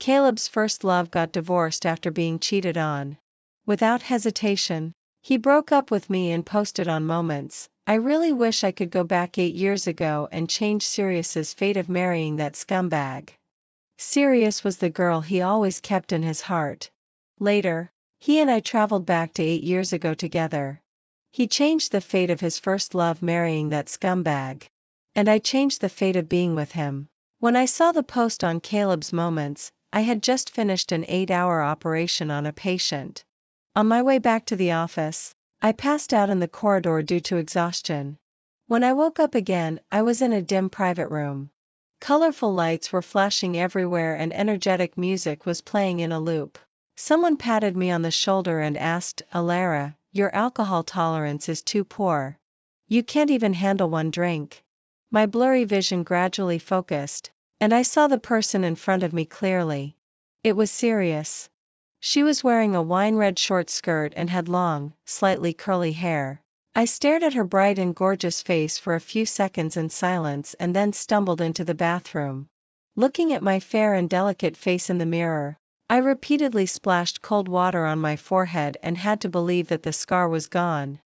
Caleb's first love got divorced after being cheated on. Without hesitation, he broke up with me and posted on Moments, "I really wish I could go back 8 years ago and change Sirius's fate of marrying that scumbag." Sirius was the girl he always kept in his heart. Later, he and I traveled back to 8 years ago together. He changed the fate of his first love marrying that scumbag. And I changed the fate of being with him. When I saw the post on Caleb's Moments, I had just finished an 8-hour operation on a patient. On my way back to the office, I passed out in the corridor due to exhaustion. When I woke up again, I was in a dim private room. Colorful lights were flashing everywhere and energetic music was playing in a loop. Someone patted me on the shoulder and asked, "Alara, your alcohol tolerance is too poor. You can't even handle one drink." My blurry vision gradually focused, and I saw the person in front of me clearly. It was Sirius. She was wearing a wine-red short skirt and had long, slightly curly hair. I stared at her bright and gorgeous face for a few seconds in silence and then stumbled into the bathroom. Looking at my fair and delicate face in the mirror, I repeatedly splashed cold water on my forehead and had to believe that the scar was gone.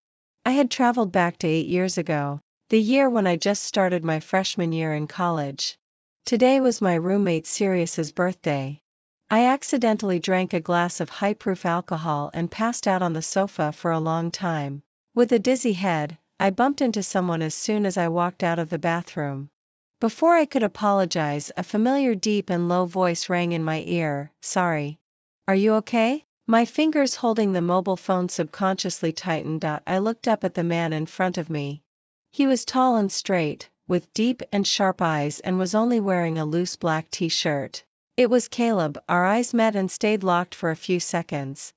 I had traveled back to 8 years ago, the year when I just started my freshman year in college. Today was my roommate Sirius's birthday. I accidentally drank a glass of high-proof alcohol and passed out on the sofa for a long time. With a dizzy head, I bumped into someone as soon as I walked out of the bathroom. Before I could apologize, a familiar deep and low voice rang in my ear, "Sorry. Are you okay?" My fingers holding the mobile phone subconsciously tightened. I looked up at the man in front of me. He was tall and straight, with deep and sharp eyes and was only wearing a loose black t-shirt. It was Caleb. Our eyes met and stayed locked for a few seconds.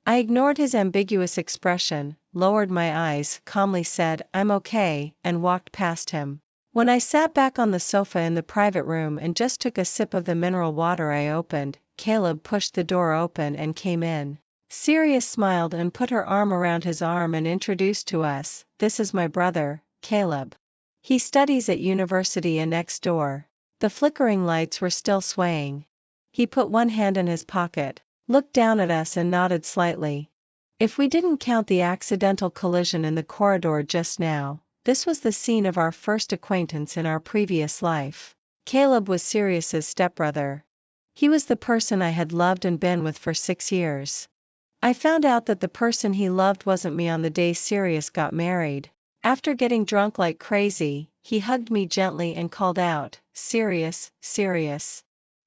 I ignored his ambiguous expression, lowered my eyes, calmly said, "I'm okay," and walked past him. When I sat back on the sofa in the private room and just took a sip of the mineral water I opened, Caleb pushed the door open and came in. Sirius smiled and put her arm around his arm and introduced to us, "This is my brother, Caleb. He studies at university next door." The flickering lights were still swaying. He put one hand in his pocket, looked down at us and nodded slightly. If we didn't count the accidental collision in the corridor just now, this was the scene of our first acquaintance in our previous life. Caleb was Sirius's stepbrother. He was the person I had loved and been with for 6 years. I found out that the person he loved wasn't me on the day Sirius got married. After getting drunk like crazy, he hugged me gently and called out, "Sirius, Sirius."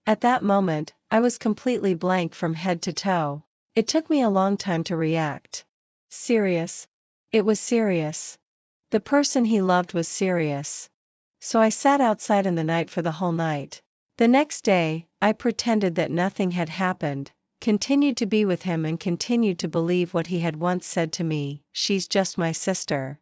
At that moment, I was completely blank from head to toe. It took me a long time to react. Sirius. It was Sirius. The person he loved was Sirius. So I sat outside in the night for the whole night. The next day, I pretended that nothing had happened, continued to be with him and continued to believe what he had once said to me, "She's just my sister."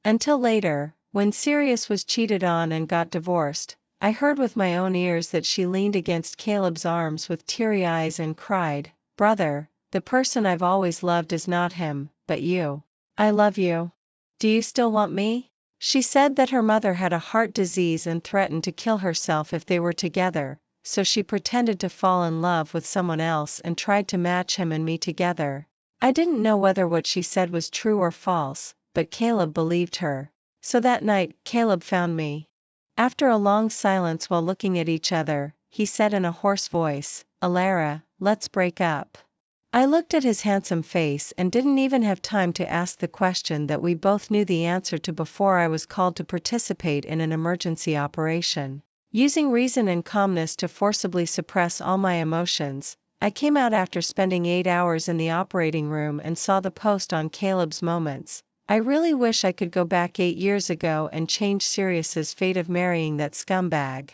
Until later, when Sirius was cheated on and got divorced, I heard with my own ears that she leaned against Caleb's arms with teary eyes and cried, "Brother, the person I've always loved is not him, but you. I love you. Do you still want me?" She said that her mother had a heart disease and threatened to kill herself if they were together, so she pretended to fall in love with someone else and tried to match him and me together. I didn't know whether what she said was true or false, but Caleb believed her. So that night, Caleb found me. After a long silence while looking at each other, he said in a hoarse voice, "Alara, let's break up." I looked at his handsome face and didn't even have time to ask the question that we both knew the answer to before I was called to participate in an emergency operation. Using reason and calmness to forcibly suppress all my emotions, I came out after spending 8 hours in the operating room and saw the post on Caleb's Moments. "I really wish I could go back 8 years ago and change Sirius's fate of marrying that scumbag."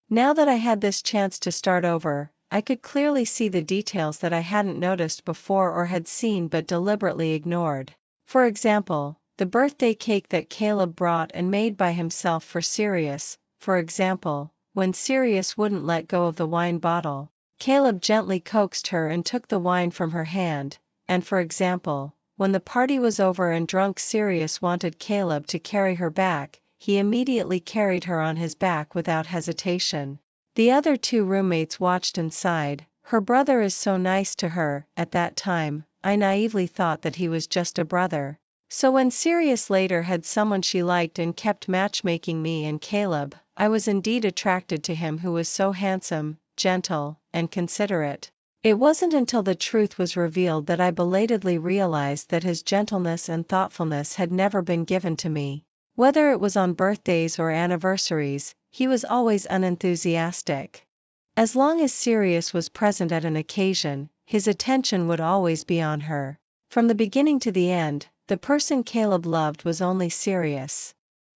Now that I had this chance to start over, I could clearly see the details that I hadn't noticed before or had seen but deliberately ignored. For example, the birthday cake that Caleb brought and made by himself for Sirius. For example, when Sirius wouldn't let go of the wine bottle, Caleb gently coaxed her and took the wine from her hand. And for example, when the party was over and drunk Sirius wanted Caleb to carry her back, he immediately carried her on his back without hesitation. The other 2 roommates watched and sighed, Her brother is so nice to her. At that time, I naively thought that he was just a brother. So when Sirius later had someone she liked and kept matchmaking me and Caleb, I was indeed attracted to him, who was so handsome, gentle, and considerate. It wasn't until the truth was revealed that I belatedly realized that his gentleness and thoughtfulness had never been given to me. Whether it was on birthdays or anniversaries, he was always unenthusiastic. As long as Sirius was present at an occasion, his attention would always be on her. From the beginning to the end, the person Caleb loved was only Sirius.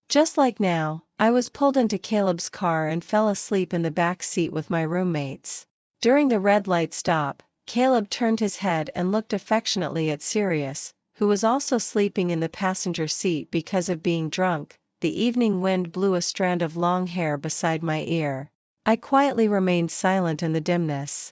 Just like now, I was pulled into Caleb's car and fell asleep in the back seat with my roommates. During the red light stop, Caleb turned his head and looked affectionately at Sirius, who was also sleeping in the passenger seat because of being drunk. The evening wind blew a strand of long hair beside my ear. I quietly remained silent in the dimness.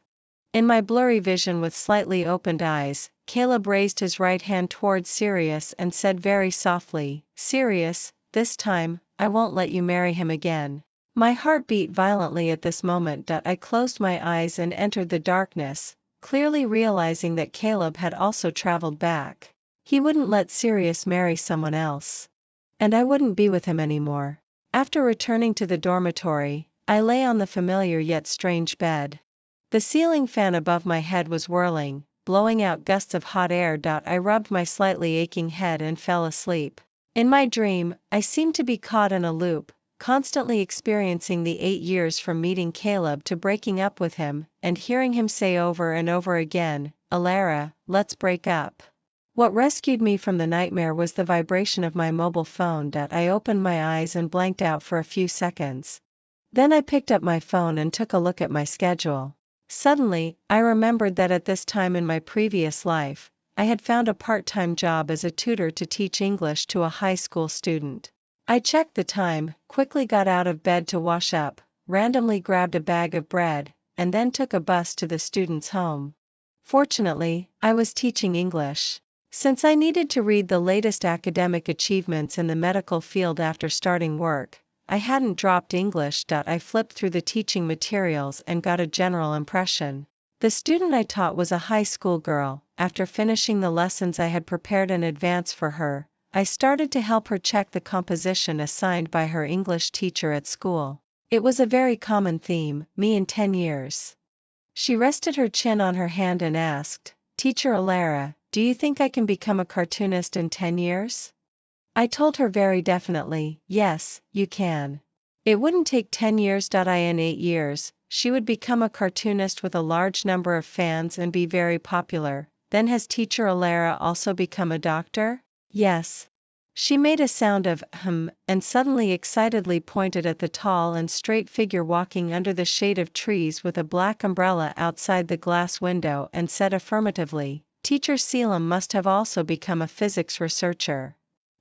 In my blurry vision with slightly opened eyes, Caleb raised his right hand towards Sirius and said very softly, "Sirius, this time, I won't let you marry him again." My heart beat violently at this moment. I closed my eyes and entered the darkness, clearly realizing that Caleb had also traveled back. He wouldn't let Sirius marry someone else. And I wouldn't be with him anymore. After returning to the dormitory, I lay on the familiar yet strange bed. The ceiling fan above my head was whirling, blowing out gusts of hot air. I rubbed my slightly aching head and fell asleep. In my dream, I seemed to be caught in a loop, constantly experiencing the 8 years from meeting Caleb to breaking up with him, and hearing him say over and over again, "Alara, let's break up." What rescued me from the nightmare was the vibration of my mobile phone. I opened my eyes and blanked out for a few seconds. Then I picked up my phone and took a look at my schedule. Suddenly, I remembered that at this time in my previous life, I had found a part-time job as a tutor to teach English to a high school student. I checked the time, quickly got out of bed to wash up, randomly grabbed a bag of bread, and then took a bus to the student's home. Fortunately, I was teaching English. Since I needed to read the latest academic achievements in the medical field after starting work, I hadn't dropped English. I flipped through the teaching materials and got a general impression. The student I taught was a high school girl. After finishing the lessons I had prepared in advance for her, I started to help her check the composition assigned by her English teacher at school. It was a very common theme, me in 10 years. She rested her chin on her hand and asked, "Teacher Alara, do you think I can become a cartoonist in 10 years?" I told her very definitely, "Yes, you can. It wouldn't take 10 years. In 8 years, she would become a cartoonist with a large number of fans and be very popular." Then has Teacher Alara also become a doctor? Yes. She made a sound of and suddenly excitedly pointed at the tall and straight figure walking under the shade of trees with a black umbrella outside the glass window and said affirmatively, "Teacher Selim must have also become a physics researcher."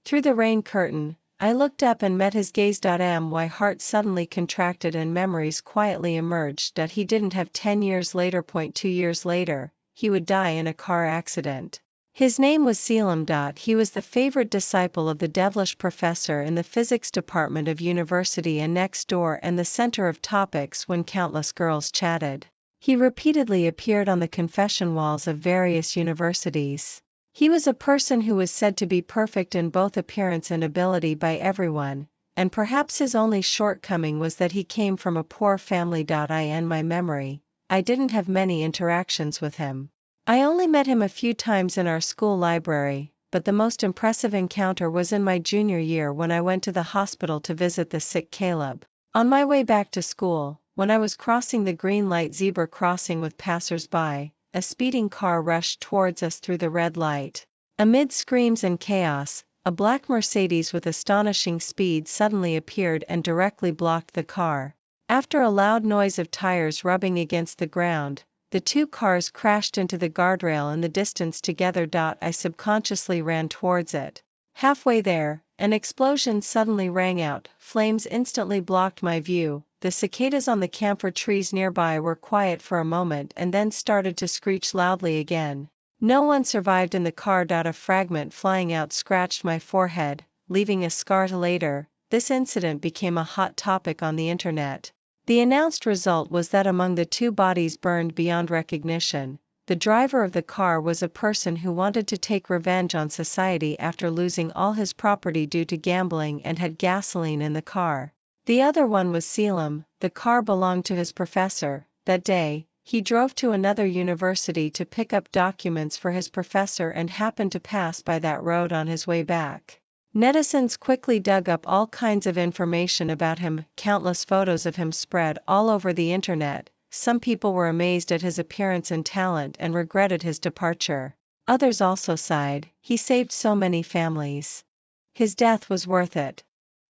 Through the rain curtain, I looked up and met his gaze. My heart suddenly contracted and memories quietly emerged that he didn't have 10 years later. 2 years later, he would die in a car accident. His name was Selim. He was the favorite disciple of the devilish professor in the physics department of university and next door and the center of topics when countless girls chatted. He repeatedly appeared on the confession walls of various universities. He was a person who was said to be perfect in both appearance and ability by everyone, and perhaps his only shortcoming was that he came from a poor family. In my memory, I didn't have many interactions with him. I only met him a few times in our school library, but the most impressive encounter was in my junior year when I went to the hospital to visit the sick Caleb. On my way back to school, when I was crossing the green light zebra crossing with passers-by, a speeding car rushed towards us through the red light. Amid screams and chaos, a black Mercedes with astonishing speed suddenly appeared and directly blocked the car. After a loud noise of tires rubbing against the ground, the two cars crashed into the guardrail in the distance together. I subconsciously ran towards it. Halfway there, an explosion suddenly rang out, flames instantly blocked my view. The cicadas on the camphor trees nearby were quiet for a moment and then started to screech loudly again. No one survived in the car. A fragment flying out scratched my forehead, leaving a scar. Later, this incident became a hot topic on the internet. The announced result was that among the two bodies burned beyond recognition, the driver of the car was a person who wanted to take revenge on society after losing all his property due to gambling and had gasoline in the car. The other one was Selim. The car belonged to his professor. That day, he drove to another university to pick up documents for his professor and happened to pass by that road on his way back. Netizens quickly dug up all kinds of information about him. Countless photos of him spread all over the internet. Some people were amazed at his appearance and talent and regretted his departure. Others also sighed, he saved so many families. His death was worth it.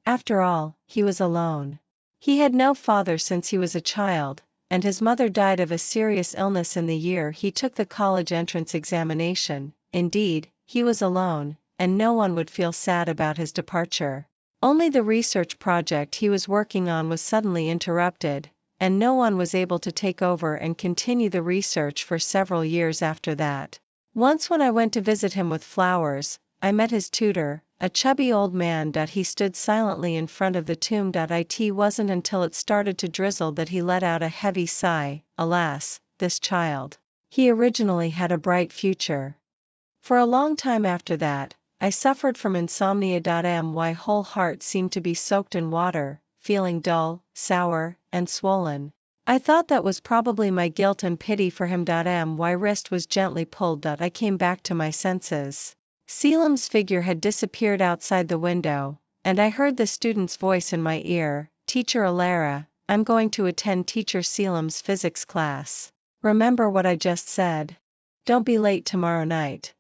After all, he was alone. He had no father since he was a child, and his mother died of a serious illness in the year he took the college entrance examination. Indeed, he was alone, and no one would feel sad about his departure. Only the research project he was working on was suddenly interrupted, and no one was able to take over and continue the research for several years after that. Once when I went to visit him with flowers, I met his tutor, a chubby old man. He stood silently in front of the tomb. It wasn't until it started to drizzle that he let out a heavy sigh. Alas, this child. He originally had a bright future. For a long time after that, I suffered from insomnia. My whole heart seemed to be soaked in water, feeling dull, sour, and swollen. I thought that was probably my guilt and pity for him. My wrist was gently pulled. I came back to my senses. Selim's figure had disappeared outside the window, and I heard the student's voice in my ear, "Teacher Alara, I'm going to attend Teacher Selim's physics class. Remember what I just said. Don't be late tomorrow night."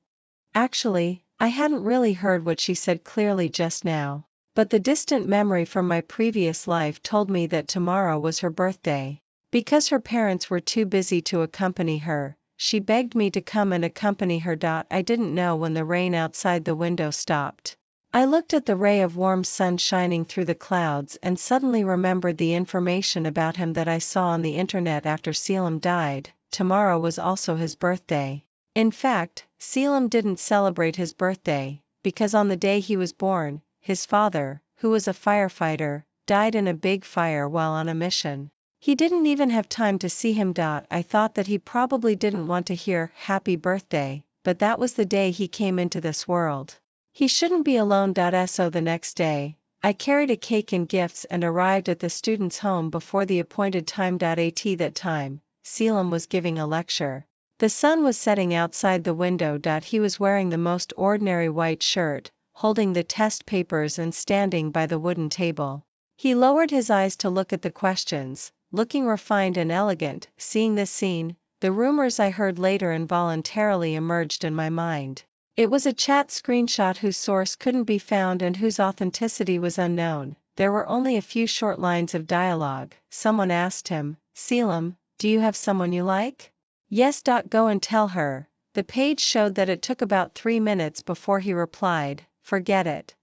Actually, I hadn't really heard what she said clearly just now, but the distant memory from my previous life told me that tomorrow was her birthday. Because her parents were too busy to accompany her, she begged me to come and accompany her. I didn't know when the rain outside the window stopped. I looked at the ray of warm sun shining through the clouds and suddenly remembered the information about him that I saw on the internet after Selim died. Tomorrow was also his birthday. In fact, Selim didn't celebrate his birthday, because on the day he was born, his father, who was a firefighter, died in a big fire while on a mission. He didn't even have time to see him. I thought that he probably didn't want to hear "happy birthday," but that was the day he came into this world. He shouldn't be alone. So the next day, I carried a cake and gifts and arrived at the student's home before the appointed time. At that time, Selim was giving a lecture. The sun was setting outside the window. He was wearing the most ordinary white shirt, holding the test papers and standing by the wooden table. He lowered his eyes to look at the questions, looking refined and elegant. Seeing this scene, the rumors I heard later involuntarily emerged in my mind. It was a chat screenshot whose source couldn't be found and whose authenticity was unknown. There were only a few short lines of dialogue. Someone asked him, "Selim, do you have someone you like?" "Yes. Go and tell her." The page showed that it took about 3 minutes before he replied, "Forget it."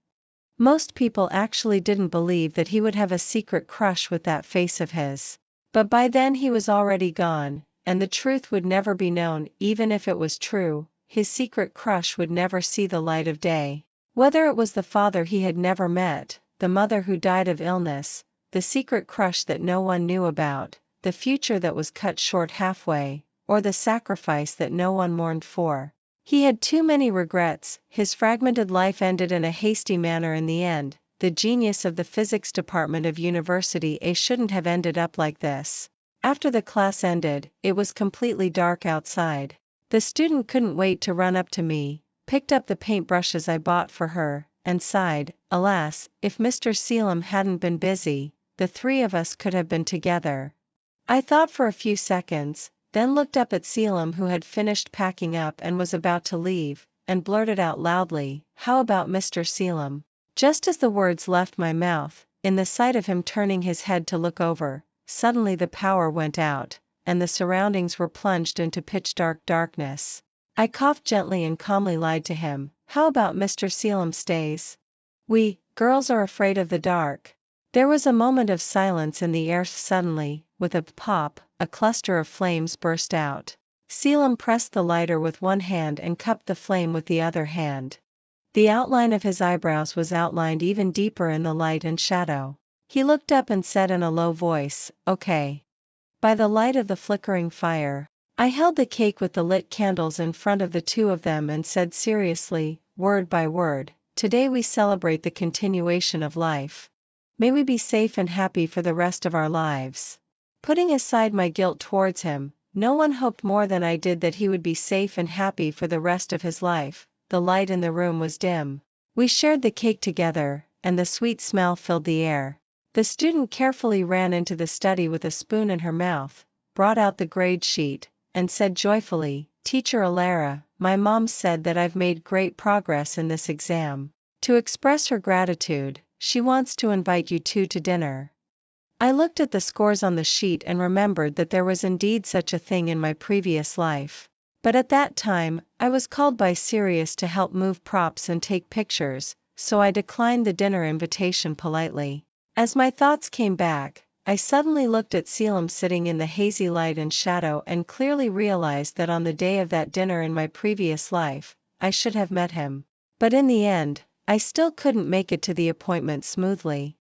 Most people actually didn't believe that he would have a secret crush with that face of his. But by then he was already gone, and the truth would never be known. Even if it was true, his secret crush would never see the light of day. Whether it was the father he had never met, the mother who died of illness, the secret crush that no one knew about, the future that was cut short halfway, or the sacrifice that no one mourned for. He had too many regrets. His fragmented life ended in a hasty manner in the end. The genius of the physics department of University A shouldn't have ended up like this. After the class ended, it was completely dark outside. The student couldn't wait to run up to me, picked up the paintbrushes I bought for her, and sighed, "Alas, if Mr. Selim hadn't been busy, the three of us could have been together." I thought for a few seconds, then looked up at Selim, who had finished packing up and was about to leave, and blurted out loudly, "How about Mr. Selim?" Just as the words left my mouth, in the sight of him turning his head to look over, suddenly the power went out, and the surroundings were plunged into pitch-dark darkness. I coughed gently and calmly lied to him, "How about Mr. Selim stays? We girls are afraid of the dark." There was a moment of silence in the air. Suddenly, with a pop, a cluster of flames burst out. Selim pressed the lighter with one hand and cupped the flame with the other hand. The outline of his eyebrows was outlined even deeper in the light and shadow. He looked up and said in a low voice, "Okay." By the light of the flickering fire, I held the cake with the lit candles in front of the two of them and said seriously, word by word, "Today we celebrate the continuation of life. May we be safe and happy for the rest of our lives." Putting aside my guilt towards him, no one hoped more than I did that he would be safe and happy for the rest of his life. The light in the room was dim. We shared the cake together, and the sweet smell filled the air. The student carefully ran into the study with a spoon in her mouth, brought out the grade sheet, and said joyfully, "Teacher Alara, my mom said that I've made great progress in this exam. To express her gratitude, she wants to invite you two to dinner." I looked at the scores on the sheet and remembered that there was indeed such a thing in my previous life. But at that time, I was called by Sirius to help move props and take pictures, so I declined the dinner invitation politely. As my thoughts came back, I suddenly looked at Selim sitting in the hazy light and shadow and clearly realized that on the day of that dinner in my previous life, I should have met him. But in the end, I still couldn't make it to the appointment smoothly.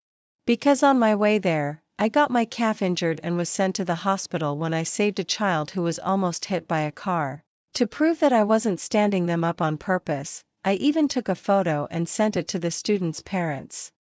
Because on my way there, I got my calf injured and was sent to the hospital when I saved a child who was almost hit by a car. To prove that I wasn't standing them up on purpose, I even took a photo and sent it to the student's parents.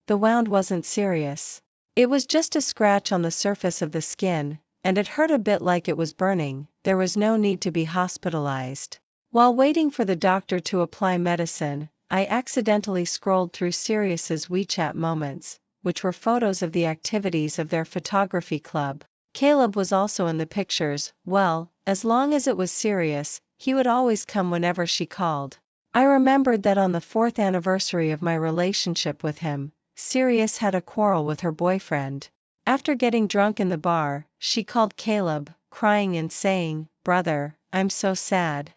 The wound wasn't serious. It was just a scratch on the surface of the skin, and it hurt a bit like it was burning. There was no need to be hospitalized. While waiting for the doctor to apply medicine, I accidentally scrolled through Sirius's WeChat moments, which were photos of the activities of their photography club. Caleb was also in the pictures. Well, as long as it was Sirius, he would always come whenever she called. I remembered that on the 4th anniversary of my relationship with him, Sirius had a quarrel with her boyfriend. After getting drunk in the bar, she called Caleb, crying and saying, "Brother, I'm so sad.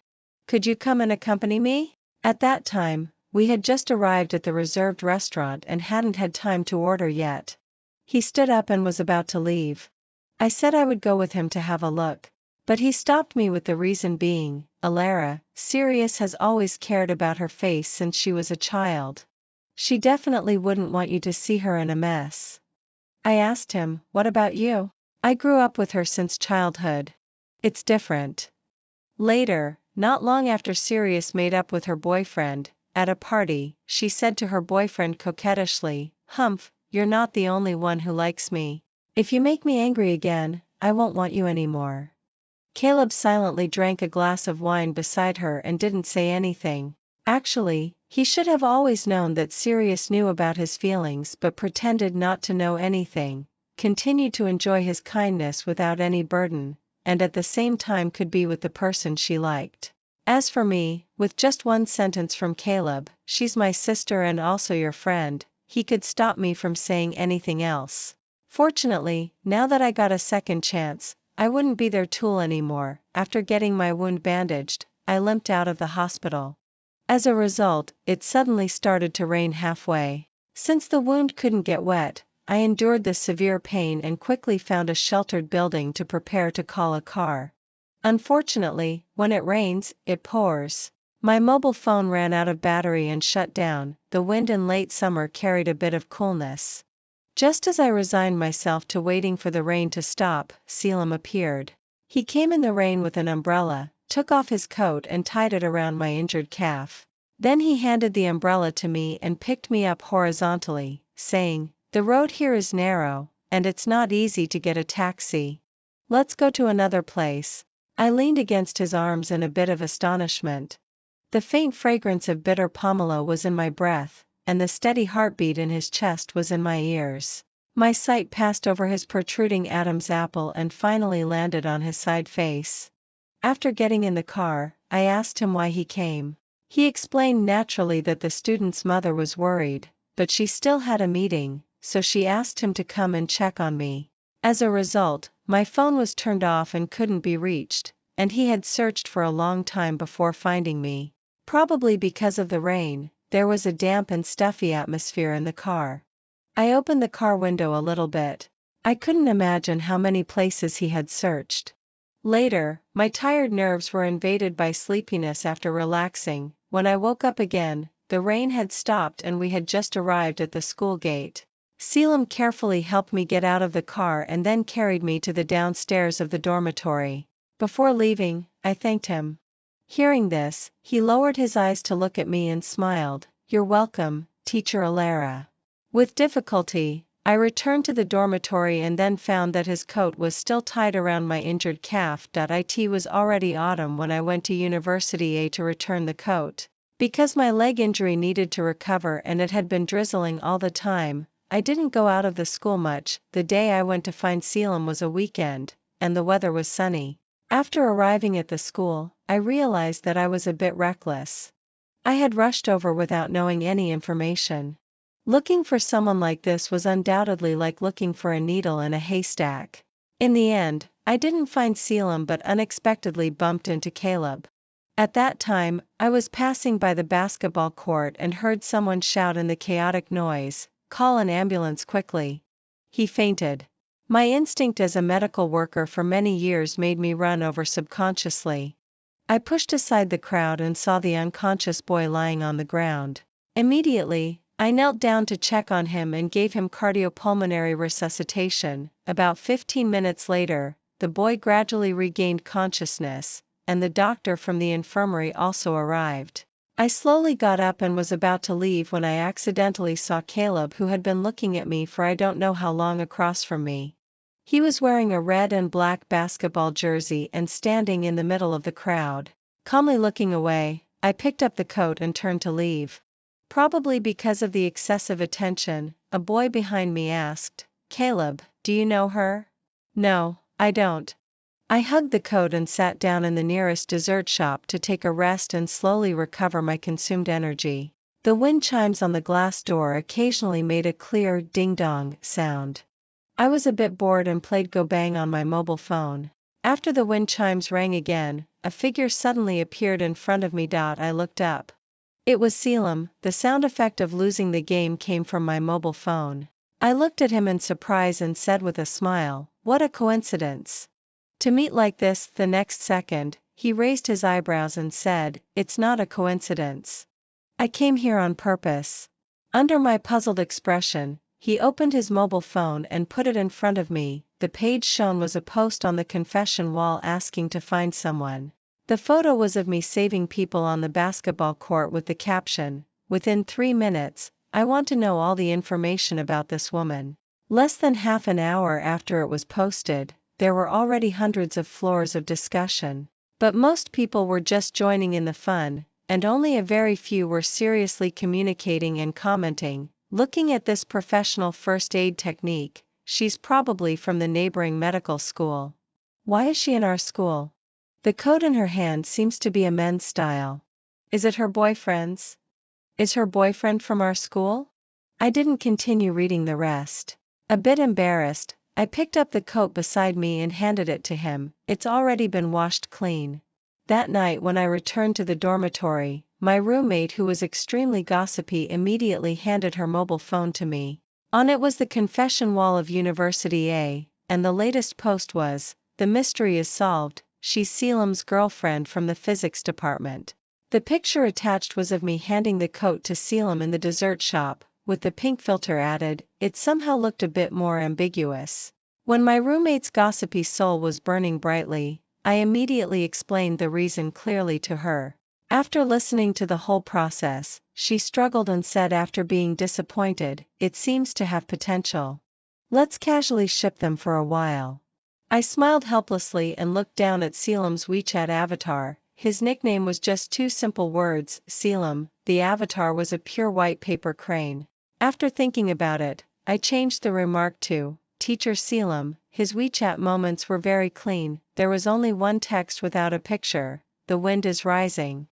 Could you come and accompany me?" At that time, we had just arrived at the reserved restaurant and hadn't had time to order yet. He stood up and was about to leave. I said I would go with him to have a look. But he stopped me with the reason being, "Alara, Sirius has always cared about her face since she was a child. She definitely wouldn't want you to see her in a mess." I asked him, "What about you?" "I grew up with her since childhood. It's different." Later, not long after Sirius made up with her boyfriend, at a party, she said to her boyfriend coquettishly, "Humph, you're not the only one who likes me. If you make me angry again, I won't want you anymore." Caleb silently drank a glass of wine beside her and didn't say anything. Actually, he should have always known that Sirius knew about his feelings but pretended not to know anything, continued to enjoy his kindness without any burden, and at the same time could be with the person she liked. As for me, with just one sentence from Caleb, "She's my sister and also your friend," he could stop me from saying anything else. Fortunately, now that I got a second chance, I wouldn't be their tool anymore. After getting my wound bandaged, I limped out of the hospital. As a result, it suddenly started to rain halfway. Since the wound couldn't get wet, I endured the severe pain and quickly found a sheltered building to prepare to call a car. Unfortunately, when it rains, it pours. My mobile phone ran out of battery and shut down. The wind in late summer carried a bit of coolness. Just as I resigned myself to waiting for the rain to stop, Selim appeared. He came in the rain with an umbrella, took off his coat and tied it around my injured calf. Then he handed the umbrella to me and picked me up horizontally, saying, "The road here is narrow, and it's not easy to get a taxi. Let's go to another place." I leaned against his arms in a bit of astonishment. The faint fragrance of bitter pomelo was in my breath, and the steady heartbeat in his chest was in my ears. My sight passed over his protruding Adam's apple and finally landed on his side face. After getting in the car, I asked him why he came. He explained naturally that the student's mother was worried, but she still had a meeting, so she asked him to come and check on me. As a result, my phone was turned off and couldn't be reached, and he had searched for a long time before finding me. Probably because of the rain, there was a damp and stuffy atmosphere in the car. I opened the car window a little bit. I couldn't imagine how many places he had searched. Later, my tired nerves were invaded by sleepiness after relaxing. When I woke up again, the rain had stopped and we had just arrived at the school gate. Selim carefully helped me get out of the car and then carried me to the downstairs of the dormitory. Before leaving, I thanked him. Hearing this, he lowered his eyes to look at me and smiled. "You're welcome, Teacher Alara." With difficulty, I returned to the dormitory and then found that his coat was still tied around my injured calf. It was already autumn when I went to University A to return the coat. Because my leg injury needed to recover and it had been drizzling all the time, I didn't go out of the school much. The day I went to find Selim was a weekend, and the weather was sunny. After arriving at the school, I realized that I was a bit reckless. I had rushed over without knowing any information. Looking for someone like this was undoubtedly like looking for a needle in a haystack. In the end, I didn't find Selim but unexpectedly bumped into Caleb. At that time, I was passing by the basketball court and heard someone shout in the chaotic noise, "Call an ambulance quickly. He fainted." My instinct as a medical worker for many years made me run over subconsciously. I pushed aside the crowd and saw the unconscious boy lying on the ground. Immediately, I knelt down to check on him and gave him cardiopulmonary resuscitation. About 15 minutes later, the boy gradually regained consciousness, and the doctor from the infirmary also arrived. I slowly got up and was about to leave when I accidentally saw Caleb, who had been looking at me for I don't know how long across from me. He was wearing a red and black basketball jersey and standing in the middle of the crowd. Calmly looking away, I picked up the coat and turned to leave. Probably because of the excessive attention, a boy behind me asked, "Caleb, do you know her?" "No, I don't." I hugged the coat and sat down in the nearest dessert shop to take a rest and slowly recover my consumed energy. The wind chimes on the glass door occasionally made a clear ding-dong sound. I was a bit bored and played Go Bang on my mobile phone. After the wind chimes rang again, a figure suddenly appeared in front of me. I looked up. It was Selim. The sound effect of losing the game came from my mobile phone. I looked at him in surprise and said with a smile, "What a coincidence." To meet like this. The next second, he raised his eyebrows and said, "It's not a coincidence. I came here on purpose." Under my puzzled expression, he opened his mobile phone and put it in front of me. The page shown was a post on the confession wall asking to find someone. The photo was of me saving people on the basketball court with the caption, "Within 3 minutes, I want to know all the information about this woman." Less than half an hour after it was posted, there were already hundreds of floors of discussion. But most people were just joining in the fun, and only a very few were seriously communicating and commenting. "Looking at this professional first aid technique, she's probably from the neighboring medical school. Why is she in our school? The coat in her hand seems to be a men's style. Is it her boyfriend's? Is her boyfriend from our school?" I didn't continue reading the rest. A bit embarrassed, I picked up the coat beside me and handed it to him. "It's already been washed clean." That night when I returned to the dormitory, my roommate, who was extremely gossipy, immediately handed her mobile phone to me. On it was the confession wall of University A, and the latest post was, "The mystery is solved, she's Selim's girlfriend from the physics department." The picture attached was of me handing the coat to Selim in the dessert shop, with the pink filter added. It somehow looked a bit more ambiguous. When my roommate's gossipy soul was burning brightly, I immediately explained the reason clearly to her. After listening to the whole process, she struggled and said, after being disappointed, "It seems to have potential. Let's casually ship them for a while." I smiled helplessly and looked down at Selim's WeChat avatar. His nickname was just 2 simple words, Selim. The avatar was a pure white paper crane. After thinking about it, I changed the remark to, "Teacher Selim." His WeChat moments were very clean. There was only one text without a picture: "The wind is rising."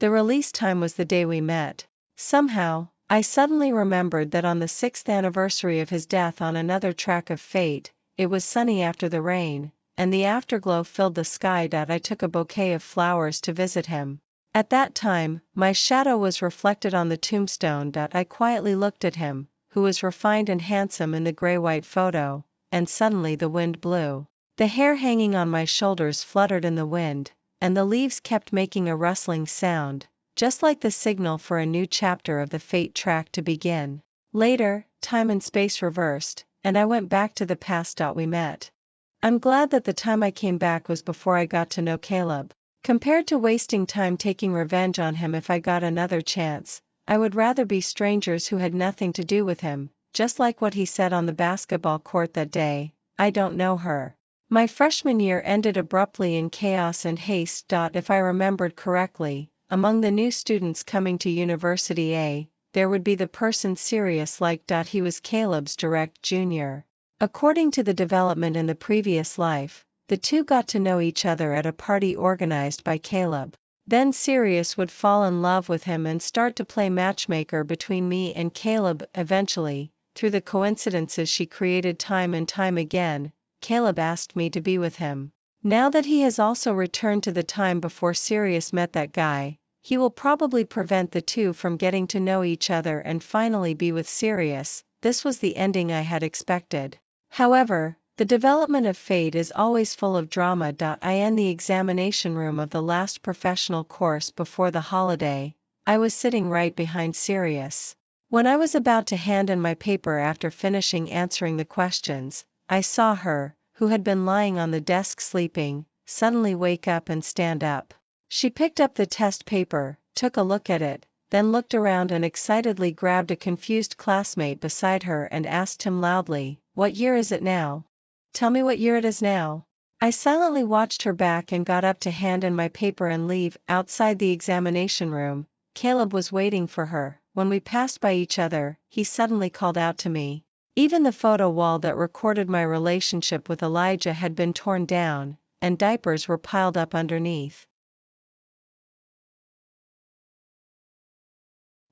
The release time was the day we met. Somehow, I suddenly remembered that on the 6th anniversary of his death on another track of Fate, it was sunny after the rain, and the afterglow filled the sky. I took a bouquet of flowers to visit him. At that time, my shadow was reflected on the tombstone. I quietly looked at him, who was refined and handsome in the gray-white photo, and suddenly the wind blew. The hair hanging on my shoulders fluttered in the wind, and the leaves kept making a rustling sound, just like the signal for a new chapter of the Fate track to begin. Later, time and space reversed, and I went back to the past. We met. I'm glad that the time I came back was before I got to know Caleb. Compared to wasting time taking revenge on him if I got another chance, I would rather be strangers who had nothing to do with him, just like what he said on the basketball court that day. I don't know her. My freshman year ended abruptly in chaos and haste. If I remembered correctly, among the new students coming to University A, there would be the person Sirius liked. He was Caleb's direct junior. According to the development in the previous life, the two got to know each other at a party organized by Caleb. Then Sirius would fall in love with him and start to play matchmaker between me and Caleb. Eventually, through the coincidences she created time and time again, Caleb asked me to be with him. Now that he has also returned to the time before Sirius met that guy, he will probably prevent the two from getting to know each other and finally be with Sirius. This was the ending I had expected. However, the development of fate is always full of drama. In the examination room of the last professional course before the holiday, I was sitting right behind Sirius. When I was about to hand in my paper after finishing answering the questions, I saw her, who had been lying on the desk sleeping, suddenly wake up and stand up. She picked up the test paper, took a look at it, then looked around and excitedly grabbed a confused classmate beside her and asked him loudly, "What year is it now? Tell me what year it is now." I silently watched her back and got up to hand in my paper and leave. Outside the examination room, Caleb was waiting for her. When we passed by each other, he suddenly called out to me. Even the photo wall that recorded my relationship with Elijah had been torn down, and diapers were piled up underneath.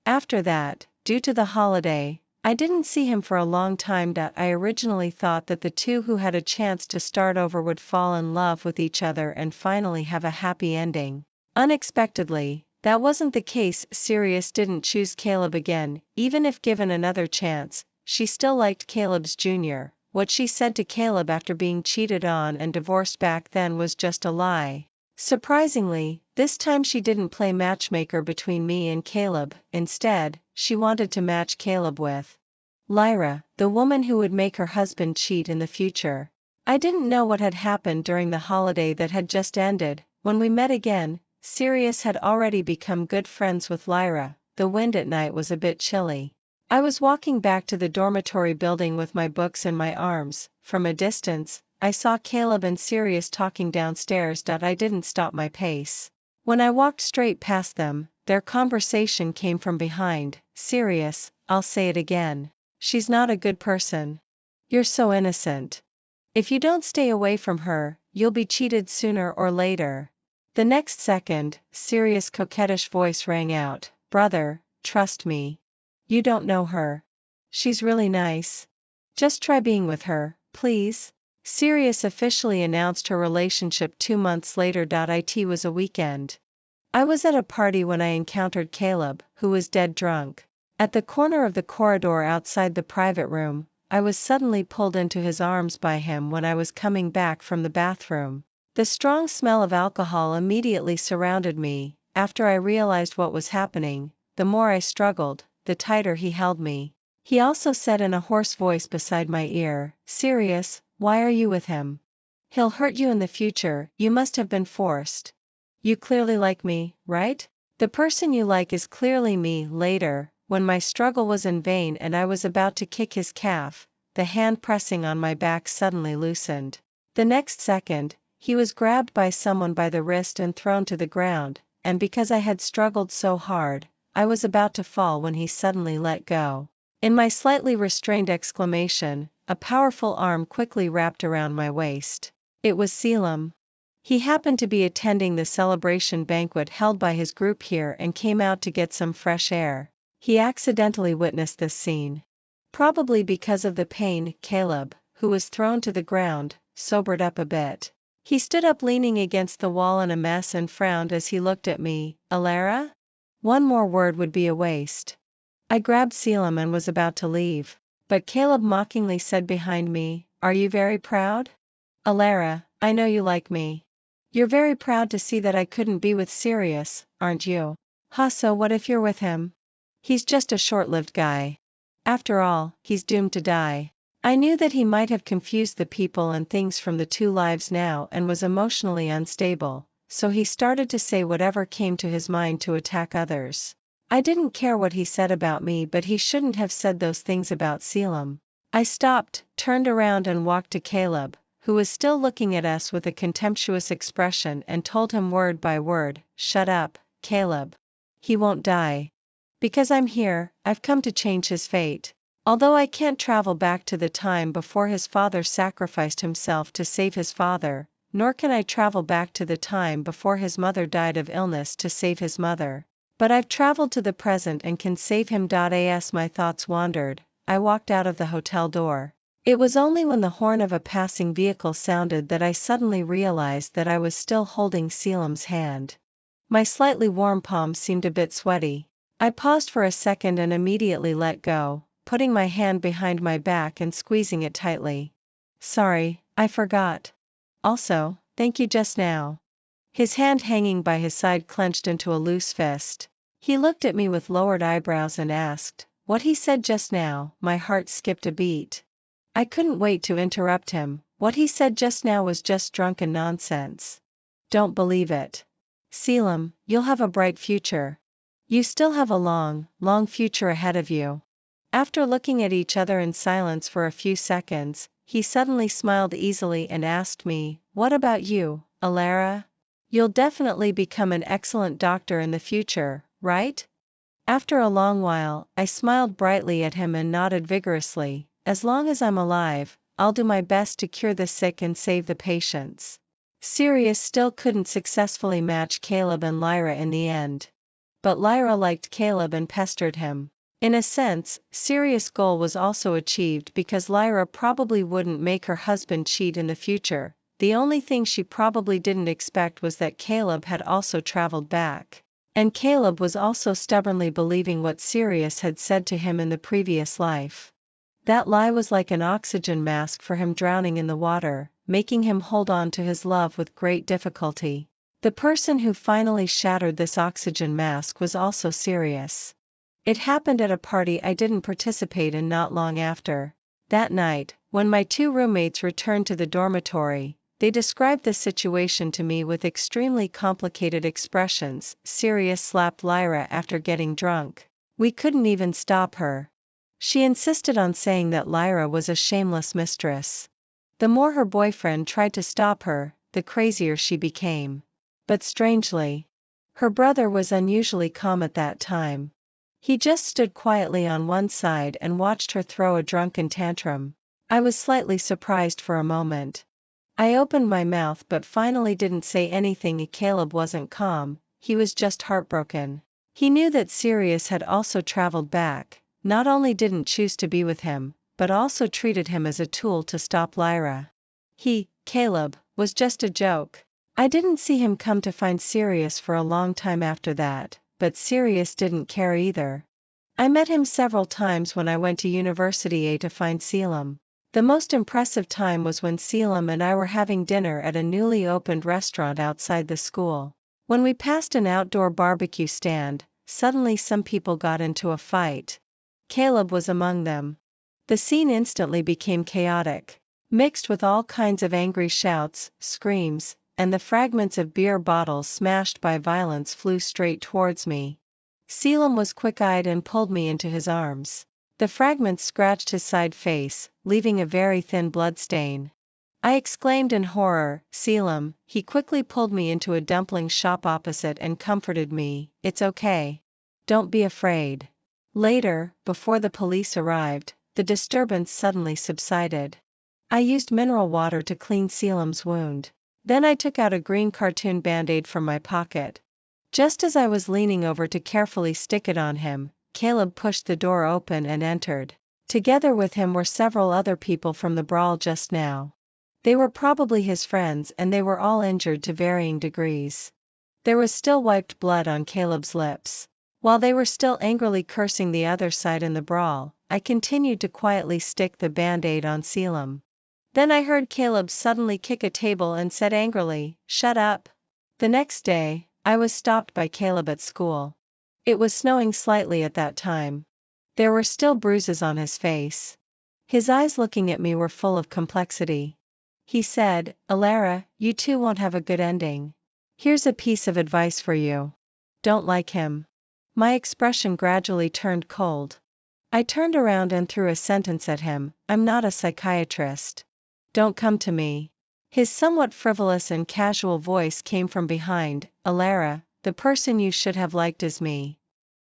After that, due to the holiday, I didn't see him for a long time. I originally thought that the two who had a chance to start over would fall in love with each other and finally have a happy ending. Unexpectedly, that wasn't the case. Sirius didn't choose Caleb again. Even if given another chance, she still liked Caleb's junior. What she said to Caleb after being cheated on and divorced back then was just a lie. Surprisingly, this time she didn't play matchmaker between me and Caleb. Instead, she wanted to match Caleb with Lyra, the woman who would make her husband cheat in the future. I didn't know what had happened during the holiday that had just ended. When we met again, Sirius had already become good friends with Lyra. The wind at night was a bit chilly. I was walking back to the dormitory building with my books in my arms. From a distance, I saw Caleb and Sirius talking downstairs. I didn't stop my pace. When I walked straight past them, their conversation came from behind. "Sirius, I'll say it again. She's not a good person. You're so innocent. If you don't stay away from her, you'll be cheated sooner or later." The next second, Sirius' coquettish voice rang out, "Brother, trust me. You don't know her. She's really nice. Just try being with her, please." Sirius officially announced her relationship 2 months later. It was a weekend. I was at a party when I encountered Caleb, who was dead drunk. At the corner of the corridor outside the private room, I was suddenly pulled into his arms by him when I was coming back from the bathroom. The strong smell of alcohol immediately surrounded me. After I realized what was happening, the more I struggled, the tighter he held me. He also said in a hoarse voice beside my ear, "Sirius, why are you with him? He'll hurt you in the future. You must have been forced. You clearly like me, right? The person you like is clearly me." Later, when my struggle was in vain and I was about to kick his calf, the hand pressing on my back suddenly loosened. The next second, he was grabbed by someone by the wrist and thrown to the ground, and because I had struggled so hard, I was about to fall when he suddenly let go. In my slightly restrained exclamation, a powerful arm quickly wrapped around my waist. It was Selim. He happened to be attending the celebration banquet held by his group here and came out to get some fresh air. He accidentally witnessed this scene. Probably because of the pain, Caleb, who was thrown to the ground, sobered up a bit. He stood up leaning against the wall in a mess and frowned as he looked at me. "Alara? One more word would be a waste." I grabbed Selim and was about to leave, but Caleb mockingly said behind me, "Are you very proud? Alara, I know you like me. You're very proud to see that I couldn't be with Sirius, aren't you? Ha, so what if you're with him? He's just a short-lived guy. After all, he's doomed to die. I knew that he might have confused the people and things from the two lives now and was emotionally unstable, so he started to say whatever came to his mind to attack others. I didn't care what he said about me, but he shouldn't have said those things about Selim. I stopped, turned around and walked to Caleb, who was still looking at us with a contemptuous expression, and told him word by word, "Shut up, Caleb. He won't die. Because I'm here, I've come to change his fate. Although I can't travel back to the time before his father sacrificed himself to save his father, nor can I travel back to the time before his mother died of illness to save his mother. But I've traveled to the present and can save him." As my thoughts wandered, I walked out of the hotel door. It was only when the horn of a passing vehicle sounded that I suddenly realized that I was still holding Selim's hand. My slightly warm palm seemed a bit sweaty. I paused for a second and immediately let go, putting my hand behind my back and squeezing it tightly. "Sorry, I forgot. Also, thank you just now." His hand hanging by his side clenched into a loose fist. He looked at me with lowered eyebrows and asked, "What he said just now?" My heart skipped a beat. I couldn't wait to interrupt him. What he said just now was just drunken nonsense. Don't believe it. Selim, you'll have a bright future. You still have a long, long future ahead of you. After looking at each other in silence for a few seconds, he suddenly smiled easily and asked me, "What about you, Alara? You'll definitely become an excellent doctor in the future, right?" After a long while, I smiled brightly at him and nodded vigorously. "As long as I'm alive, I'll do my best to cure the sick and save the patients." Sirius still couldn't successfully match Caleb and Lyra in the end. But Lyra liked Caleb and pestered him. In a sense, Sirius' goal was also achieved because Lyra probably wouldn't make her husband cheat in the future. The only thing she probably didn't expect was that Caleb had also traveled back. And Caleb was also stubbornly believing what Sirius had said to him in the previous life. That lie was like an oxygen mask for him, drowning in the water, making him hold on to his love with great difficulty. The person who finally shattered this oxygen mask was also Sirius. It happened at a party I didn't participate in not long after. That night, when my two roommates returned to the dormitory, they described the situation to me with extremely complicated expressions. Sirius slapped Lyra after getting drunk. We couldn't even stop her. She insisted on saying that Lyra was a shameless mistress. The more her boyfriend tried to stop her, the crazier she became. But strangely, her brother was unusually calm at that time. He just stood quietly on one side and watched her throw a drunken tantrum. I was slightly surprised for a moment. I opened my mouth but finally didn't say anything. Caleb wasn't calm, he was just heartbroken. He knew that Sirius had also traveled back, not only didn't choose to be with him, but also treated him as a tool to stop Lyra. Caleb, was just a joke. I didn't see him come to find Sirius for a long time after that, but Sirius didn't care either. I met him several times when I went to University A to find Selim. The most impressive time was when Selim and I were having dinner at a newly opened restaurant outside the school. When we passed an outdoor barbecue stand, suddenly some people got into a fight. Caleb was among them. The scene instantly became chaotic, mixed with all kinds of angry shouts, screams, and the fragments of beer bottles smashed by violence flew straight towards me. Selim was quick-eyed and pulled me into his arms. The fragments scratched his side face, leaving a very thin bloodstain. I exclaimed in horror, "Selim!" He quickly pulled me into a dumpling shop opposite and comforted me, "It's okay. Don't be afraid." Later, before the police arrived, the disturbance suddenly subsided. I used mineral water to clean Selim's wound. Then I took out a green cartoon band-aid from my pocket. Just as I was leaning over to carefully stick it on him, Caleb pushed the door open and entered. Together with him were several other people from the brawl just now. They were probably his friends and they were all injured to varying degrees. There was still wiped blood on Caleb's lips. While they were still angrily cursing the other side in the brawl, I continued to quietly stick the band-aid on Selim. Then I heard Caleb suddenly kick a table and said angrily, "Shut up." The next day, I was stopped by Caleb at school. It was snowing slightly at that time. There were still bruises on his face. His eyes looking at me were full of complexity. He said, "Alara, you too won't have a good ending. Here's a piece of advice for you. Don't like him." My expression gradually turned cold. I turned around and threw a sentence at him, "I'm not a psychiatrist. Don't come to me." His somewhat frivolous and casual voice came from behind, "Alara, the person you should have liked is me.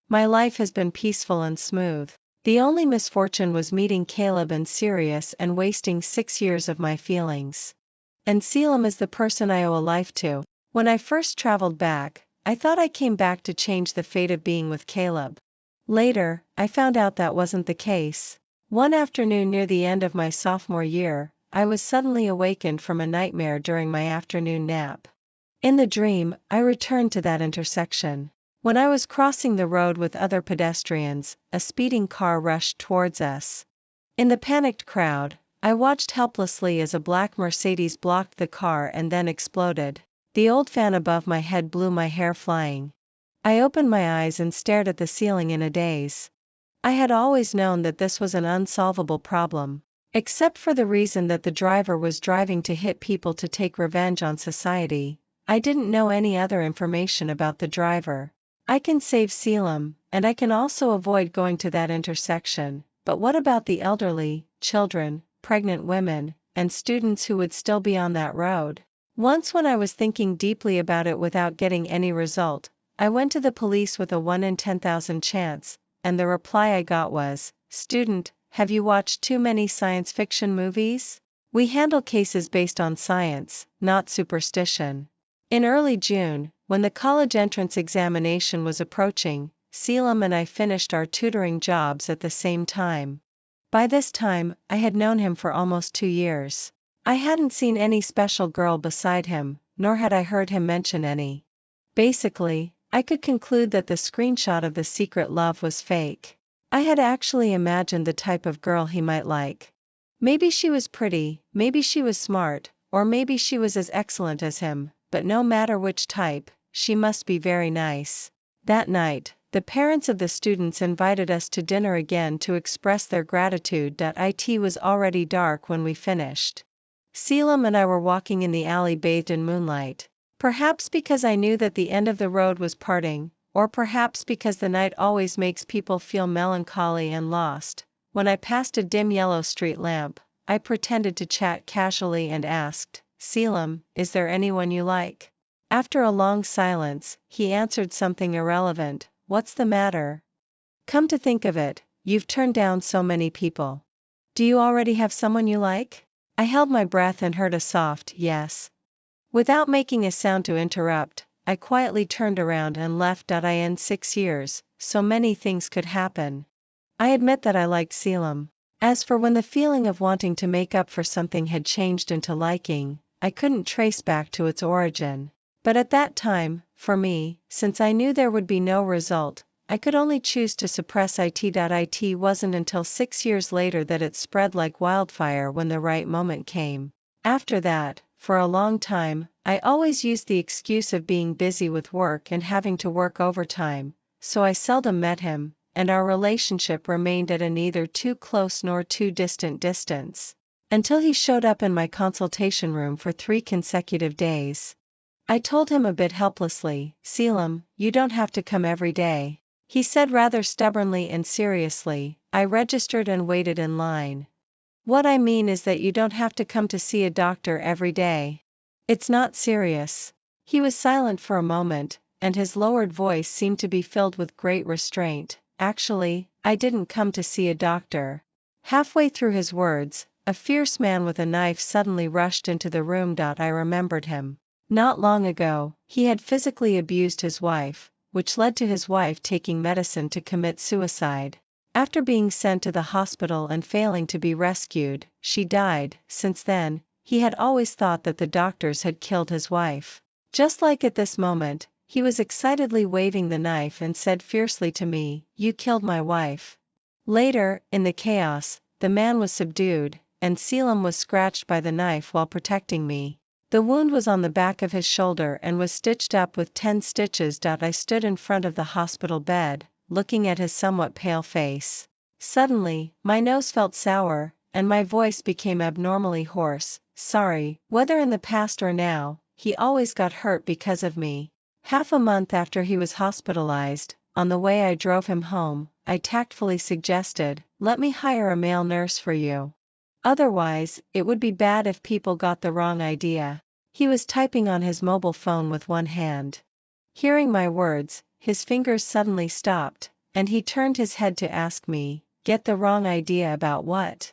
My life has been peaceful and smooth. The only misfortune was meeting Caleb and Sirius and wasting 6 years of my feelings. And Selim is the person I owe a life to. When I first traveled back, I thought I came back to change the fate of being with Caleb. Later, I found out that wasn't the case. One afternoon near the end of my sophomore year, I was suddenly awakened from a nightmare during my afternoon nap. In the dream, I returned to that intersection. When I was crossing the road with other pedestrians, a speeding car rushed towards us. In the panicked crowd, I watched helplessly as a black Mercedes blocked the car and then exploded. The old fan above my head blew my hair flying. I opened my eyes and stared at the ceiling in a daze. I had always known that this was an unsolvable problem. Except for the reason that the driver was driving to hit people to take revenge on society, I didn't know any other information about the driver. I can save Selim, and I can also avoid going to that intersection, but what about the elderly, children, pregnant women, and students who would still be on that road? Once when I was thinking deeply about it without getting any result, I went to the police with a 1 in 10,000 chance, and the reply I got was, "Student, have you watched too many science fiction movies? We handle cases based on science, not superstition." In early June, when the college entrance examination was approaching, Selim and I finished our tutoring jobs at the same time. By this time, I had known him for almost 2 years. I hadn't seen any special girl beside him, nor had I heard him mention any. Basically, I could conclude that the screenshot of the secret love was fake. I had actually imagined the type of girl he might like. Maybe she was pretty, maybe she was smart, or maybe she was as excellent as him, but no matter which type, she must be very nice. That night, the parents of the students invited us to dinner again to express their gratitude. It was already dark when we finished. Selim and I were walking in the alley bathed in moonlight. Perhaps because I knew that the end of the road was parting, or perhaps because the night always makes people feel melancholy and lost. When I passed a dim yellow street lamp, I pretended to chat casually and asked, "Selim, is there anyone you like?" After a long silence, he answered something irrelevant, "What's the matter? Come to think of it, you've turned down so many people. Do you already have someone you like?" I held my breath and heard a soft, "Yes." Without making a sound to interrupt, I quietly turned around and left. In 6 years, so many things could happen. I admit that I liked Selim. As for when the feeling of wanting to make up for something had changed into liking, I couldn't trace back to its origin. But at that time, for me, since I knew there would be no result, I could only choose to suppress it. It wasn't until 6 years later that it spread like wildfire when the right moment came. After that, for a long time, I always used the excuse of being busy with work and having to work overtime, so I seldom met him, and our relationship remained at a neither too close nor too distant distance. Until he showed up in my consultation room for 3 consecutive days. I told him a bit helplessly, "Selim, you don't have to come every day." He said rather stubbornly and seriously, "I registered and waited in line. What I mean is that you don't have to come to see a doctor every day. It's not serious." He was silent for a moment, and his lowered voice seemed to be filled with great restraint. "Actually, I didn't come to see a doctor." Halfway through his words, a fierce man with a knife suddenly rushed into the room. I remembered him. Not long ago, he had physically abused his wife, which led to his wife taking medicine to commit suicide. After being sent to the hospital and failing to be rescued, she died. Since then, he had always thought that the doctors had killed his wife. Just like at this moment, he was excitedly waving the knife and said fiercely to me, "You killed my wife." Later, in the chaos, the man was subdued, and Selim was scratched by the knife while protecting me. The wound was on the back of his shoulder and was stitched up with 10 stitches. I stood in front of the hospital bed, looking at his somewhat pale face. Suddenly, my nose felt sour, and my voice became abnormally hoarse. Sorry, whether in the past or now, he always got hurt because of me. Half a month after he was hospitalized, on the way I drove him home, I tactfully suggested, let me hire a male nurse for you. Otherwise, it would be bad if people got the wrong idea. He was typing on his mobile phone with one hand. Hearing my words, his fingers suddenly stopped, and he turned his head to ask me, get the wrong idea about what?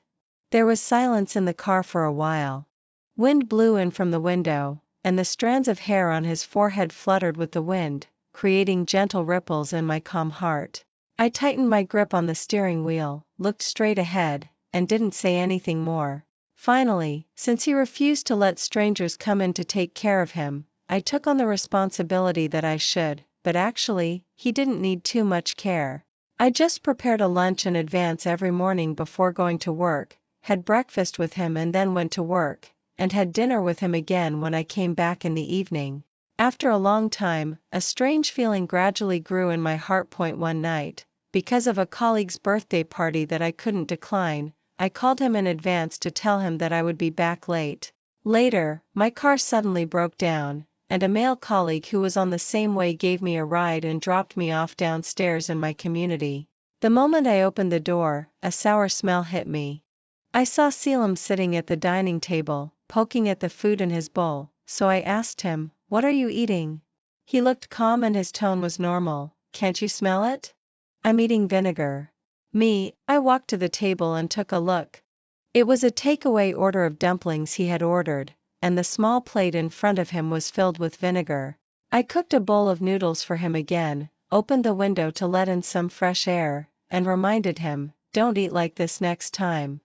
There was silence in the car for a while. Wind blew in from the window, and the strands of hair on his forehead fluttered with the wind, creating gentle ripples in my calm heart. I tightened my grip on the steering wheel, looked straight ahead, and didn't say anything more. Finally, since he refused to let strangers come in to take care of him, I took on the responsibility that I should, but actually, he didn't need too much care. I just prepared a lunch in advance every morning before going to work, had breakfast with him and then went to work, and had dinner with him again when I came back in the evening. After a long time, a strange feeling gradually grew in my heart. One night, because of a colleague's birthday party that I couldn't decline, I called him in advance to tell him that I would be back late. Later, my car suddenly broke down, and a male colleague who was on the same way gave me a ride and dropped me off downstairs in my community. The moment I opened the door, a sour smell hit me. I saw Selim sitting at the dining table, poking at the food in his bowl, so I asked him, what are you eating? He looked calm and his tone was normal. Can't you smell it? I'm eating vinegar. I walked to the table and took a look. It was a takeaway order of dumplings he had ordered, and the small plate in front of him was filled with vinegar. I cooked a bowl of noodles for him again, opened the window to let in some fresh air, and reminded him, don't eat like this next time.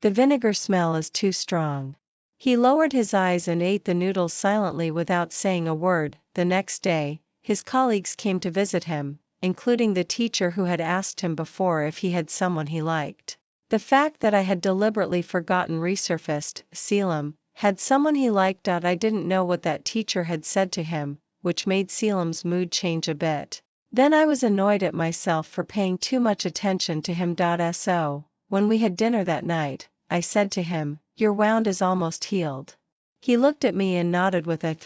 The vinegar smell is too strong. He lowered his eyes and ate the noodles silently without saying a word. The next day, his colleagues came to visit him, including the teacher who had asked him before if he had someone he liked. The fact that I had deliberately forgotten resurfaced. Selim had someone he liked. I didn't know what that teacher had said to him, which made Selim's mood change a bit. Then I was annoyed at myself for paying too much attention to him. So, when we had dinner that night, I said to him, your wound is almost healed. He looked at me and nodded with a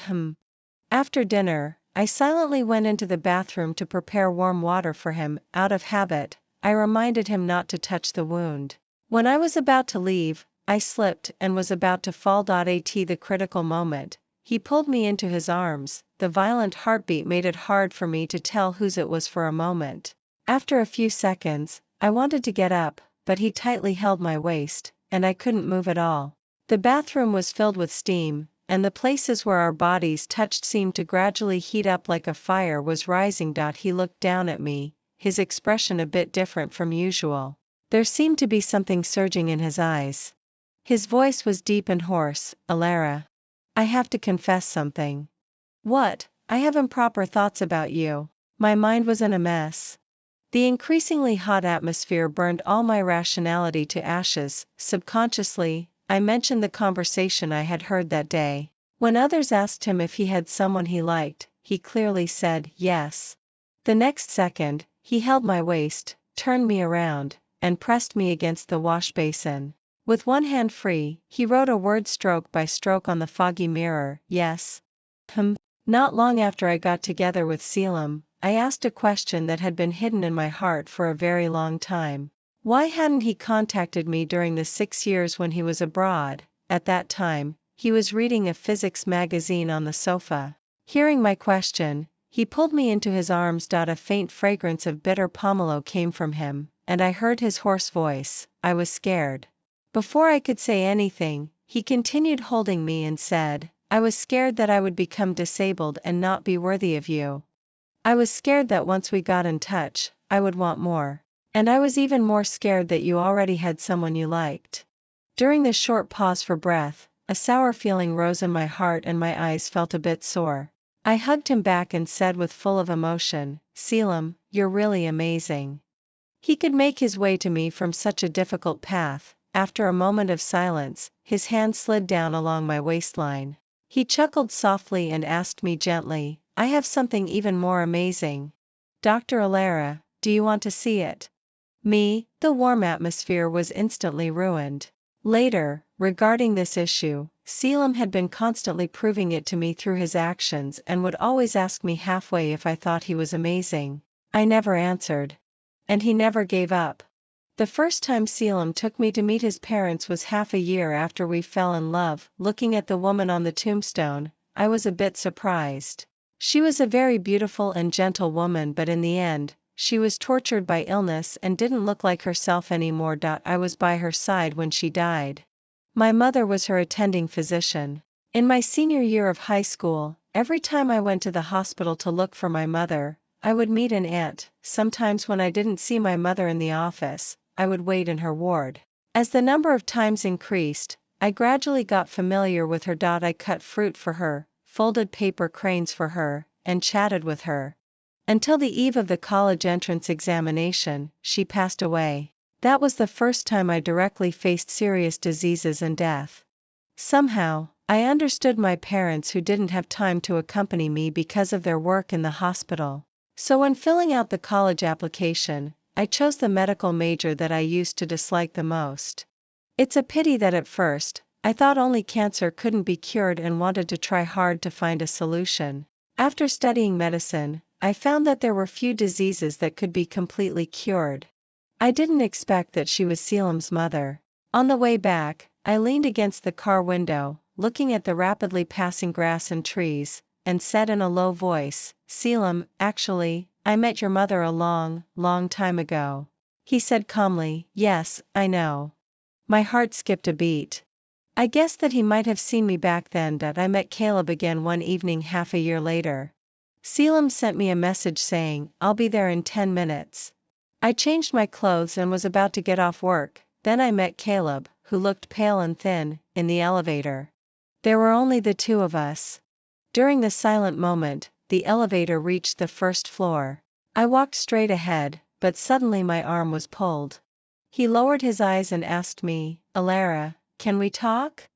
After dinner, I silently went into the bathroom to prepare warm water for him. Out of habit, I reminded him not to touch the wound. When I was about to leave, I slipped and was about to fall. At the critical moment, he pulled me into his arms. The violent heartbeat made it hard for me to tell whose it was for a moment. After a few seconds, I wanted to get up, but he tightly held my waist, and I couldn't move at all. The bathroom was filled with steam, and the places where our bodies touched seemed to gradually heat up like a fire was rising. He looked down at me, his expression a bit different from usual. There seemed to be something surging in his eyes. His voice was deep and hoarse. Alara, I have to confess something. What? I have improper thoughts about you. My mind was in a mess. The increasingly hot atmosphere burned all my rationality to ashes. Subconsciously, I mentioned the conversation I had heard that day. When others asked him if he had someone he liked, he clearly said yes. The next second, he held my waist, turned me around, and pressed me against the wash basin. With one hand free, he wrote a word stroke by stroke on the foggy mirror. Yes. Not long after I got together with Selim, I asked a question that had been hidden in my heart for a very long time. Why hadn't he contacted me during the 6 years when he was abroad? At that time, he was reading a physics magazine on the sofa. Hearing my question, he pulled me into his arms. A faint fragrance of bitter pomelo came from him, and I heard his hoarse voice. I was scared. Before I could say anything, he continued holding me and said, I was scared that I would become disabled and not be worthy of you. I was scared that once we got in touch, I would want more. And I was even more scared that you already had someone you liked. During this short pause for breath, a sour feeling rose in my heart and my eyes felt a bit sore. I hugged him back and said with full of emotion, Selim, you're really amazing. He could make his way to me from such a difficult path. After a moment of silence, his hand slid down along my waistline. He chuckled softly and asked me gently, I have something even more amazing. Dr. Alara, do you want to see it? Me, the warm atmosphere was instantly ruined. Later, regarding this issue, Selim had been constantly proving it to me through his actions and would always ask me halfway if I thought he was amazing. I never answered. And he never gave up. The first time Selim took me to meet his parents was half a year after we fell in love. Looking at the woman on the tombstone, I was a bit surprised. She was a very beautiful and gentle woman, but in the end, she was tortured by illness and didn't look like herself anymore. I was by her side when she died. My mother was her attending physician. In my senior year of high school, every time I went to the hospital to look for my mother, I would meet an aunt. Sometimes when I didn't see my mother in the office, I would wait in her ward. As the number of times increased, I gradually got familiar with her. I cut fruit for her, folded paper cranes for her, and chatted with her. Until the eve of the college entrance examination, she passed away. That was the first time I directly faced serious diseases and death. Somehow, I understood my parents who didn't have time to accompany me because of their work in the hospital. So when filling out the college application, I chose the medical major that I used to dislike the most. It's a pity that at first, I thought only cancer couldn't be cured and wanted to try hard to find a solution. After studying medicine, I found that there were few diseases that could be completely cured. I didn't expect that she was Selim's mother. On the way back, I leaned against the car window, looking at the rapidly passing grass and trees, and said in a low voice, "Selim, actually, I met your mother a long, long time ago." He said calmly, "Yes, I know." My heart skipped a beat. I guessed that he might have seen me back then. I met Caleb again one evening half a year later. Selim sent me a message saying, "I'll be there in 10 minutes. I changed my clothes and was about to get off work. Then I met Caleb, who looked pale and thin, in the elevator. There were only the two of us. During the silent moment, the elevator reached the first floor. I walked straight ahead, but suddenly my arm was pulled. He lowered his eyes and asked me, "Alara, can we talk?"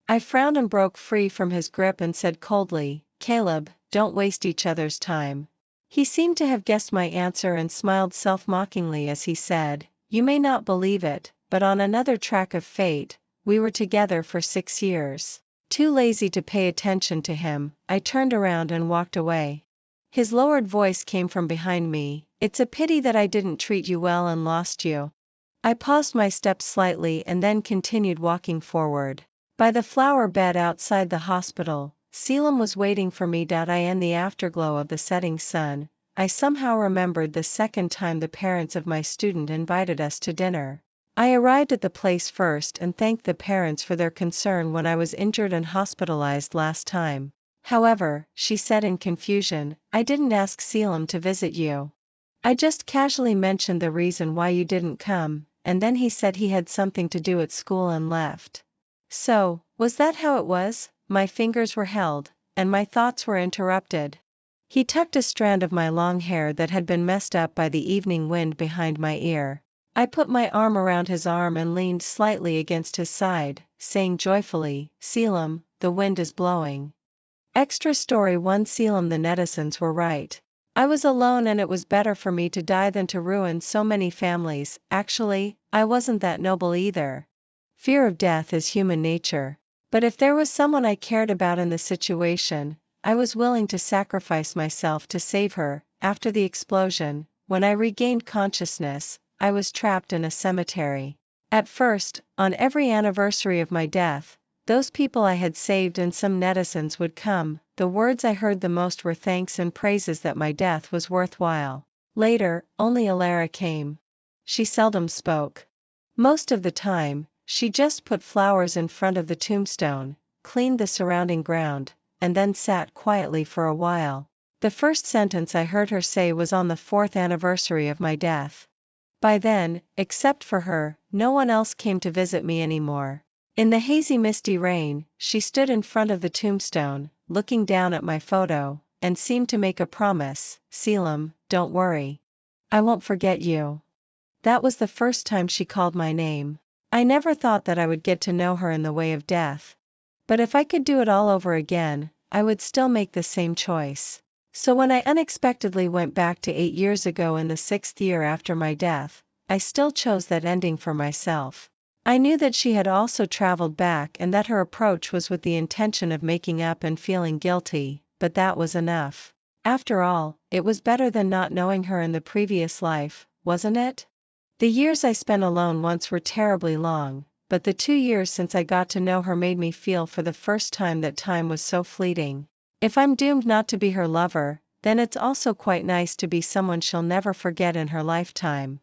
I frowned and broke free from his grip and said coldly, "Caleb, don't waste each other's time." He seemed to have guessed my answer and smiled self-mockingly as he said, "You may not believe it, but on another track of fate, we were together for 6 years." Too lazy to pay attention to him, I turned around and walked away. His lowered voice came from behind me, "It's a pity that I didn't treat you well and lost you." I paused my steps slightly and then continued walking forward. By the flower bed outside the hospital, Selim was waiting for me. In the afterglow of the setting sun, I somehow remembered the second time the parents of my student invited us to dinner. I arrived at the place first and thanked the parents for their concern when I was injured and hospitalized last time. "However," she said in confusion, "I didn't ask Selim to visit you. I just casually mentioned the reason why you didn't come, and then he said he had something to do at school and left." So, was that how it was? My fingers were held, and my thoughts were interrupted. He tucked a strand of my long hair that had been messed up by the evening wind behind my ear. I put my arm around his arm and leaned slightly against his side, saying joyfully, "Selim, the wind is blowing." Extra story 1. Selim, the netizens were right. I was alone and it was better for me to die than to ruin so many families. Actually, I wasn't that noble either. Fear of death is human nature. But if there was someone I cared about in the situation, I was willing to sacrifice myself to save her. After the explosion, when I regained consciousness, I was trapped in a cemetery. At first, on every anniversary of my death, those people I had saved and some netizens would come. The words I heard the most were thanks and praises that my death was worthwhile. Later, only Alara came. She seldom spoke. Most of the time, she just put flowers in front of the tombstone, cleaned the surrounding ground, and then sat quietly for a while. The first sentence I heard her say was on the 4th anniversary of my death. By then, except for her, no one else came to visit me anymore. In the hazy misty rain, she stood in front of the tombstone, looking down at my photo, and seemed to make a promise, "Selim, don't worry. I won't forget you." That was the first time she called my name. I never thought that I would get to know her in the way of death. But if I could do it all over again, I would still make the same choice. So when I unexpectedly went back to 8 years ago in the 6th year after my death, I still chose that ending for myself. I knew that she had also traveled back and that her approach was with the intention of making up and feeling guilty, but that was enough. After all, it was better than not knowing her in the previous life, wasn't it? The years I spent alone once were terribly long, but the 2 years since I got to know her made me feel for the first time that time was so fleeting. If I'm doomed not to be her lover, then it's also quite nice to be someone she'll never forget in her lifetime.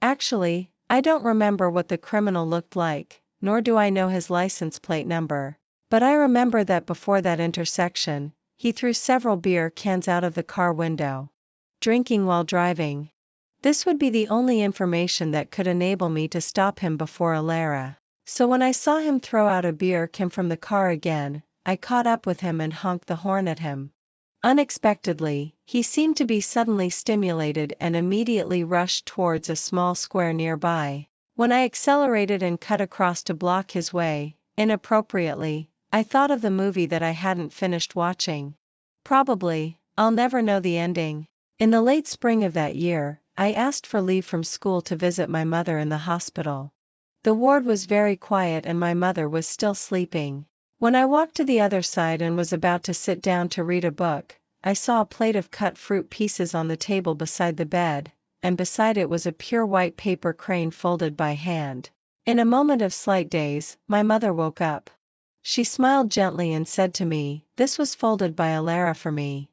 Actually, I don't remember what the criminal looked like, nor do I know his license plate number. But I remember that before that intersection, he threw several beer cans out of the car window. Drinking while driving. This would be the only information that could enable me to stop him before Alara. So when I saw him throw out a beer can from the car again, I caught up with him and honked the horn at him. Unexpectedly, he seemed to be suddenly stimulated and immediately rushed towards a small square nearby. When I accelerated and cut across to block his way, inappropriately, I thought of the movie that I hadn't finished watching. Probably, I'll never know the ending. In the late spring of that year, I asked for leave from school to visit my mother in the hospital. The ward was very quiet and my mother was still sleeping. When I walked to the other side and was about to sit down to read a book, I saw a plate of cut fruit pieces on the table beside the bed, and beside it was a pure white paper crane folded by hand. In a moment of slight daze, my mother woke up. She smiled gently and said to me, "This was folded by Alara for me."